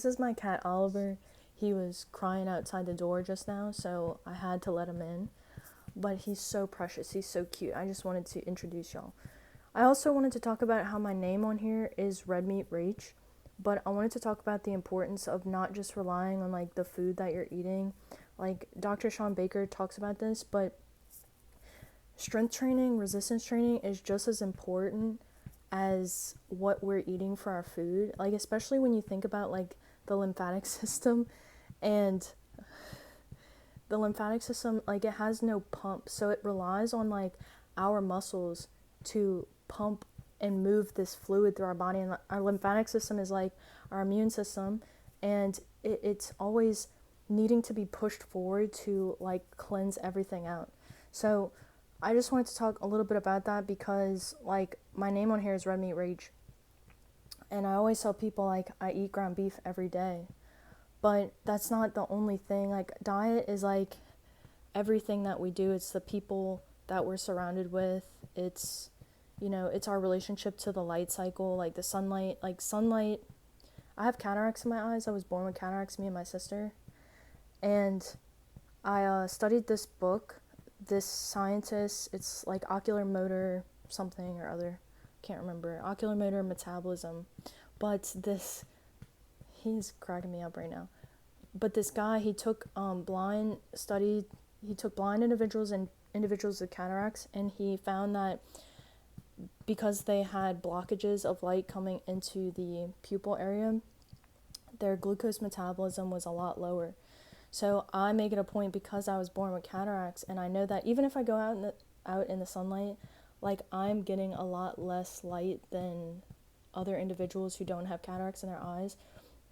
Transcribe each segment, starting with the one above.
This is my cat Oliver. He was crying outside the door just now, so I had to let him in. But he's so precious. He's so cute. I just wanted to introduce y'all. I also wanted to talk about how my name on here is Red Meat Rach, but I wanted to talk about the importance of not just relying on like the food that you're eating. Like Dr. Sean Baker talks about this, but strength training, resistance training is just as important as what we're eating for our food. Like especially when you think about like the lymphatic system, and the lymphatic system, like it has no pump, so it relies on like our muscles to pump and move this fluid through our body. And our lymphatic system is like our immune system, and it's always needing to be pushed forward to like cleanse everything out. So I just wanted to talk a little bit about that because like my name on here is Red Meat Rage, and I always tell people like I eat ground beef every day, but that's not the only thing. Like diet is like everything that we do. It's the people that we're surrounded with. It's, it's our relationship to the light cycle, like the sunlight. Like sunlight, I have cataracts in my eyes. I was born with cataracts, me and my sister. And I studied this book, this scientist, it's like ocular motor something or other, can't remember, ocular motor metabolism. But he's cracking me up right now. But this guy, he took he took blind individuals and individuals with cataracts, and he found that because they had blockages of light coming into the pupil area, their glucose metabolism was a lot lower. So I make it a point, because I was born with cataracts, and I know that even if I go out in the sunlight, like I'm getting a lot less light than other individuals who don't have cataracts in their eyes.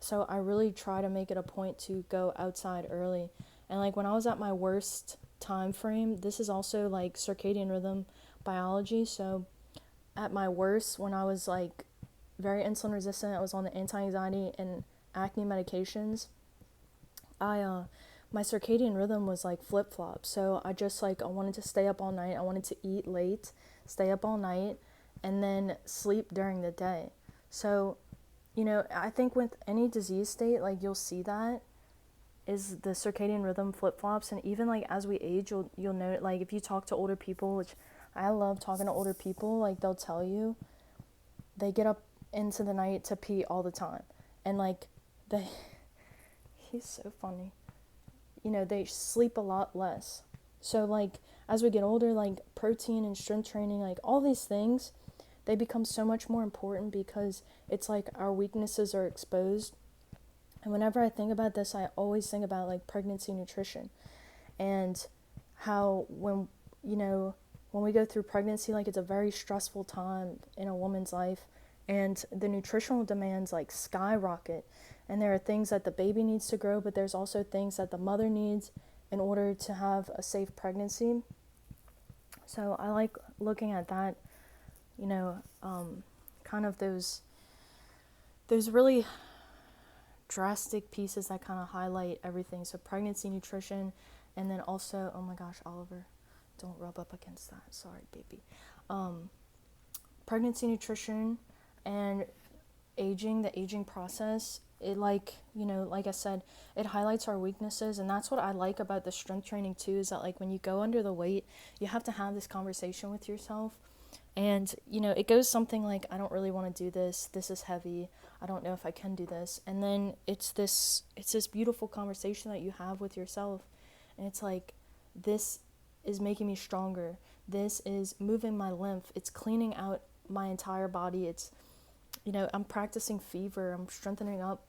So I really try to make it a point to go outside early. And like when I was at my worst time frame, this is also like circadian rhythm biology. So at my worst, when I was like very insulin resistant, I was on the anti-anxiety and acne medications, I my circadian rhythm was like flip-flop. So I just like I wanted to stay up all night. I wanted to eat late, stay up all night, and then sleep during the day. So, I think with any disease state, like you'll see that is the circadian rhythm flip-flops. And even like as we age, you'll know it. Like if you talk to older people, which I love talking to older people, like they'll tell you they get up into the night to pee all the time. And like they he's so funny. They sleep a lot less. So like as we get older, like protein and strength training, like all these things, they become so much more important because it's like our weaknesses are exposed. And whenever I think about this, I always think about like pregnancy nutrition, and how when we go through pregnancy, like it's a very stressful time in a woman's life, and the nutritional demands like skyrocket. And there are things that the baby needs to grow, but there's also things that the mother needs in order to have a safe pregnancy. So I like looking at that, kind of those really drastic pieces that kind of highlight everything. So pregnancy nutrition, and then also, oh my gosh, Oliver, don't rub up against that. Sorry, baby. Pregnancy nutrition and the aging process. It like I said, it highlights our weaknesses, and that's what I like about the strength training too, is that like when you go under the weight, you have to have this conversation with yourself. And it goes something like, I don't really want to do this is heavy, I don't know if I can do this. And then it's this beautiful conversation that you have with yourself, and it's like, this is making me stronger, this is moving my lymph, it's cleaning out my entire body, it's I'm practicing fever, I'm strengthening up,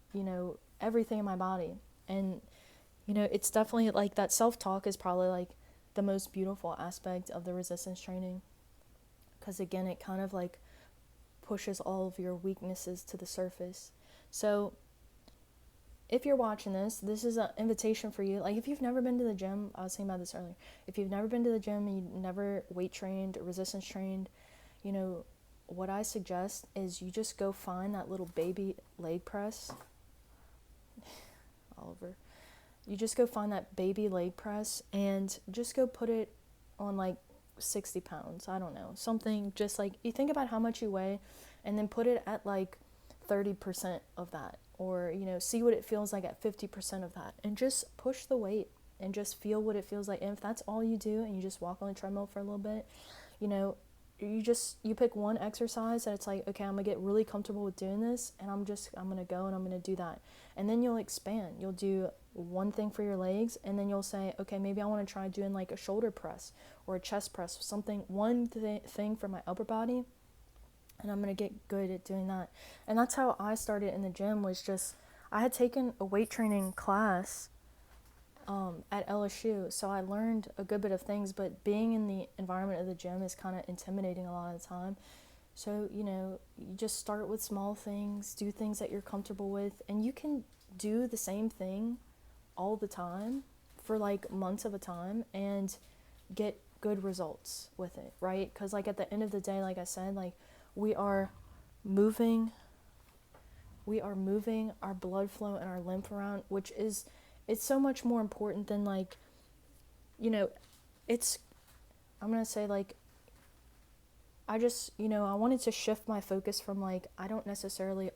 everything in my body. And, it's definitely like that self-talk is probably like the most beautiful aspect of the resistance training. Because again, it kind of like pushes all of your weaknesses to the surface. So if you're watching this is an invitation for you. Like if you've never been to the gym, I was saying about this earlier, if you've never been to the gym, you never weight trained, resistance trained, what I suggest is you just go find that little baby leg press. Oliver. You just go find that baby leg press and just go put it on like 60 pounds. I don't know. Something just like, you think about how much you weigh and then put it at like 30% of that. or, you know, see what it feels like at 50% of that, and just push the weight and just feel what it feels like. And if that's all you do and you just walk on the treadmill for a little bit, you know, you pick one exercise that it's like, okay, I'm gonna get really comfortable with doing this, and I'm gonna go and I'm gonna do that. And then you'll expand. You'll do one thing for your legs, and then you'll say, okay, maybe I want to try doing like a shoulder press or a chest press, something, thing for my upper body, and I'm gonna get good at doing that. And that's how I started in the gym, was just, I had taken a weight training class at LSU, so I learned a good bit of things, but being in the environment of the gym is kind of intimidating a lot of the time. So, you know, you just start with small things, do things that you're comfortable with, and you can do the same thing all the time for like months of a time and get good results with it, right? Because like at the end of the day, like I said, like we are moving our blood flow and our lymph around, which is, it's so much more important than like, you know, I'm gonna say like, I just, you know, I wanted to shift my focus from like, I don't necessarily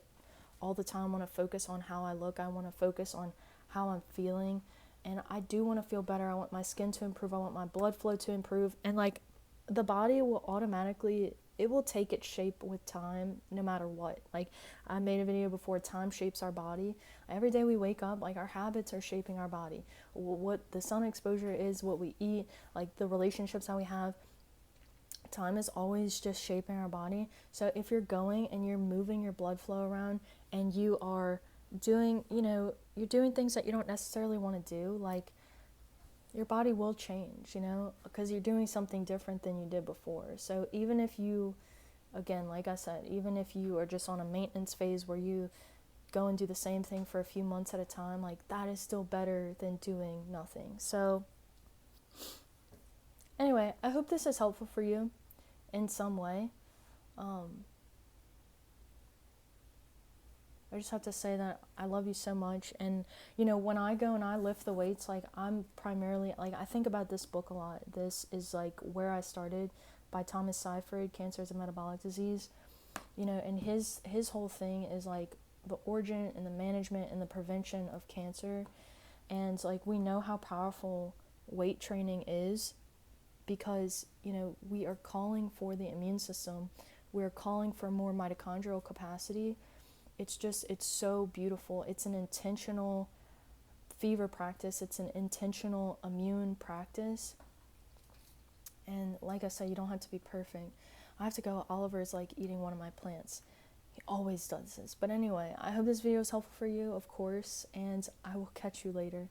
all the time want to focus on how I look. I want to focus on how I'm feeling, and I do want to feel better. I want my skin to improve. I want my blood flow to improve, and like the body will automatically, it will take its shape with time no matter what. Like I made a video before, time shapes our body. Every day we wake up, like our habits are shaping our body. What the sun exposure is, what we eat, like the relationships that we have, time is always just shaping our body. So if you're going and you're moving your blood flow around, and you are doing, you know, you're doing things that you don't necessarily want to do, like your body will change, you know, because you're doing something different than you did before. So even if you, again, like I said, even if you are just on a maintenance phase where you go and do the same thing for a few months at a time, like that is still better than doing nothing. So anyway, I hope this is helpful for you in some way. I just have to say that I love you so much. And, you know, when I go and I lift the weights, like I'm primarily, like I think about this book a lot. This is like Where I Started by Thomas Seyfried, Cancer is a Metabolic Disease. You know, and his whole thing is like the origin and the management and the prevention of cancer. And like we know how powerful weight training is, because, you know, we are calling for the immune system. We're calling for more mitochondrial capacity. It's just, it's so beautiful. It's an intentional fever practice. It's an intentional immune practice. And like I said, you don't have to be perfect. I have to go, Oliver's like eating one of my plants. He always does this. But anyway, I hope this video is helpful for you, of course, and I will catch you later.